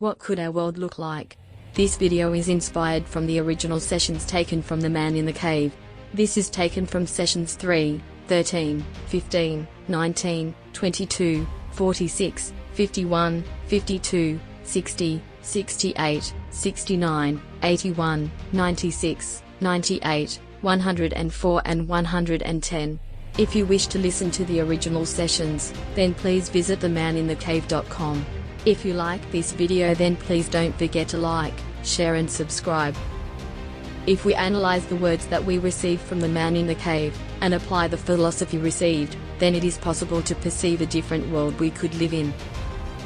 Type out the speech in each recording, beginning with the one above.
What could our world look like? This video is inspired from the original sessions taken from The Man in the Cave. This is taken from sessions 3, 13, 15, 19, 22, 46, 51, 52, 60, 68, 69, 81, 96, 98, 104 and 110. If you wish to listen to the original sessions, then please visit themaninthecave.com. If you like this video, then please don't forget to like, share and subscribe. If we analyze the words that we received from the Man in the Cave, and apply the philosophy received, then it is possible to perceive a different world we could live in.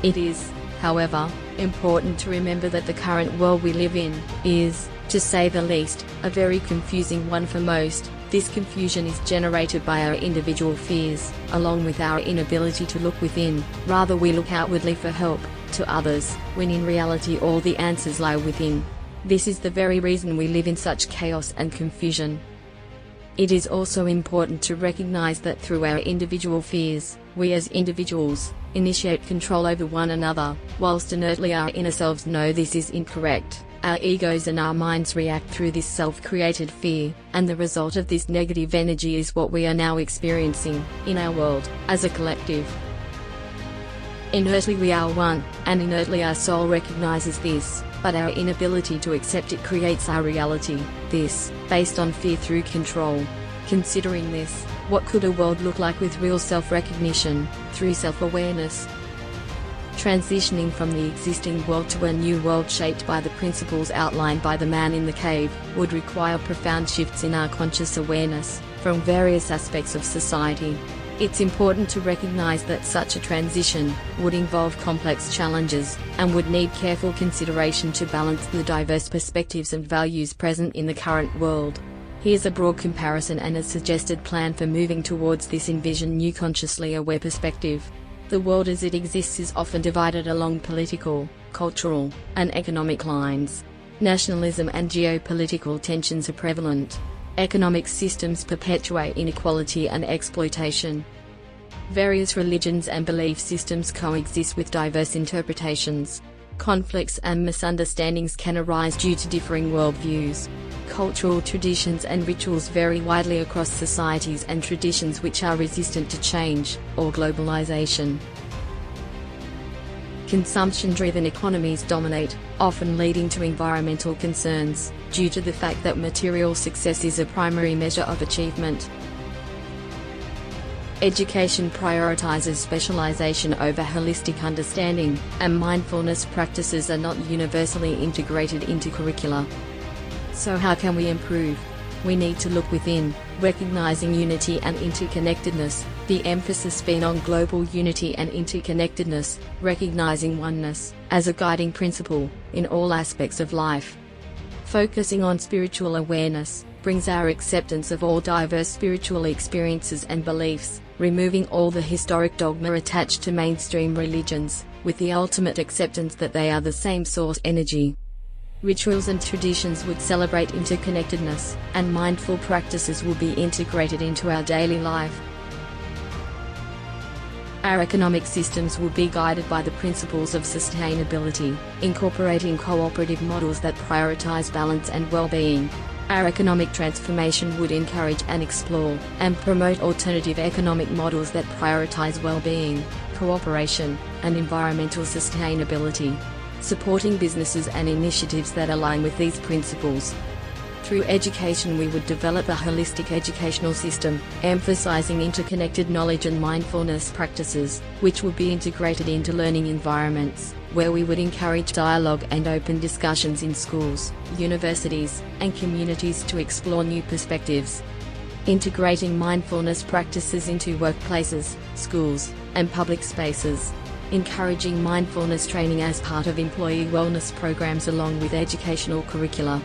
It is, however, important to remember that the current world we live in is, to say the least, a very confusing one for most. This confusion is generated by our individual fears, along with our inability to look within. Rather, we look outwardly for help, to others, when in reality all the answers lie within. This is the very reason we live in such chaos and confusion. It is also important to recognize that through our individual fears, we as individuals, initiate control over one another, whilst inertly our inner selves know this is incorrect. Our egos and our minds react through this self-created fear, and the result of this negative energy is what we are now experiencing, in our world, as a collective. Inertly we are one, and inertly our soul recognizes this, but our inability to accept it creates our reality, this, based on fear through control. Considering this, what could a world look like with real self-recognition, through self-awareness? Transitioning from the existing world to a new world shaped by the principles outlined by the Man in the Cave, would require profound shifts in our conscious awareness, from various aspects of society. It's important to recognize that such a transition would involve complex challenges, and would need careful consideration to balance the diverse perspectives and values present in the current world. Here's a broad comparison and a suggested plan for moving towards this envisioned new consciously aware perspective. The world as it exists is often divided along political, cultural, and economic lines. Nationalism and geopolitical tensions are prevalent. Economic systems perpetuate inequality and exploitation. Various religions and belief systems coexist with diverse interpretations. Conflicts and misunderstandings can arise due to differing worldviews. Cultural traditions and rituals vary widely across societies, and traditions which are resistant to change, or globalization. Consumption-driven economies dominate, often leading to environmental concerns, due to the fact that material success is a primary measure of achievement. Education prioritizes specialization over holistic understanding, and mindfulness practices are not universally integrated into curricula. So how can we improve? We need to look within, recognizing unity and interconnectedness, the emphasis being on global unity and interconnectedness, recognizing oneness as a guiding principle in all aspects of life. Focusing on spiritual awareness brings our acceptance of all diverse spiritual experiences and beliefs, removing all the historic dogma attached to mainstream religions, with the ultimate acceptance that they are the same source energy. Rituals and traditions would celebrate interconnectedness, and mindful practices will be integrated into our daily life. Our economic systems will be guided by the principles of sustainability, incorporating cooperative models that prioritize balance and well-being. Our economic transformation would encourage and explore, and promote alternative economic models that prioritize well-being, cooperation, and environmental sustainability, supporting businesses and initiatives that align with these principles. Through education we would develop a holistic educational system, emphasizing interconnected knowledge and mindfulness practices, which would be integrated into learning environments, where we would encourage dialogue and open discussions in schools, universities, and communities to explore new perspectives. Integrating mindfulness practices into workplaces, schools, and public spaces. Encouraging mindfulness training as part of employee wellness programs along with educational curricula.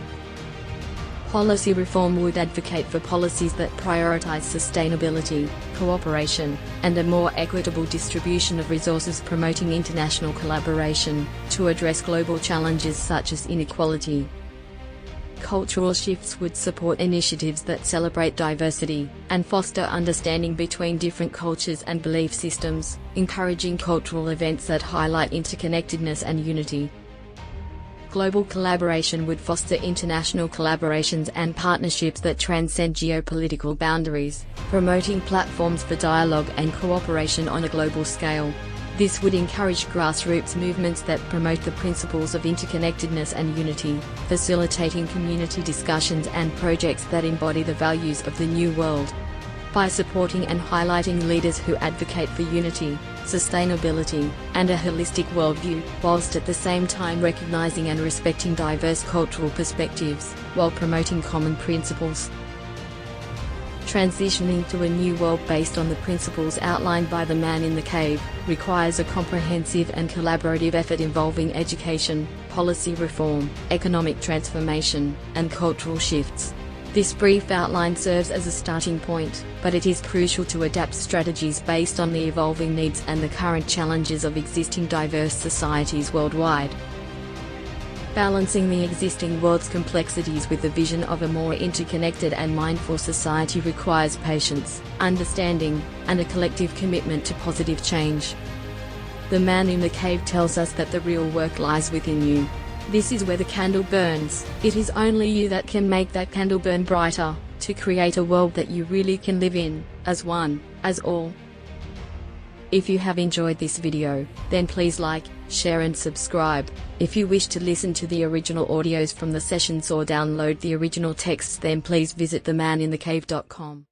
Policy reform would advocate for policies that prioritize sustainability, cooperation, and a more equitable distribution of resources, promoting international collaboration to address global challenges such as inequality. Cultural shifts would support initiatives that celebrate diversity, and foster understanding between different cultures and belief systems, encouraging cultural events that highlight interconnectedness and unity. Global collaboration would foster international collaborations and partnerships that transcend geopolitical boundaries, promoting platforms for dialogue and cooperation on a global scale. This would encourage grassroots movements that promote the principles of interconnectedness and unity, facilitating community discussions and projects that embody the values of the New World. By supporting and highlighting leaders who advocate for unity, sustainability, and a holistic worldview, whilst at the same time recognizing and respecting diverse cultural perspectives, while promoting common principles. Transitioning to a new world based on the principles outlined by the man in the cave requires a comprehensive and collaborative effort involving education, policy reform, economic transformation, and cultural shifts. This brief outline serves as a starting point, but it is crucial to adapt strategies based on the evolving needs and the current challenges of existing diverse societies worldwide. Balancing the existing world's complexities with the vision of a more interconnected and mindful society requires patience, understanding, and a collective commitment to positive change. The man in the cave tells us that the real work lies within you. This is where the candle burns. It is only you that can make that candle burn brighter, to create a world that you really can live in, as one, as all. If you have enjoyed this video, then please like, share and subscribe. If you wish to listen to the original audios from the sessions or download the original texts, then please visit themaninthecave.com.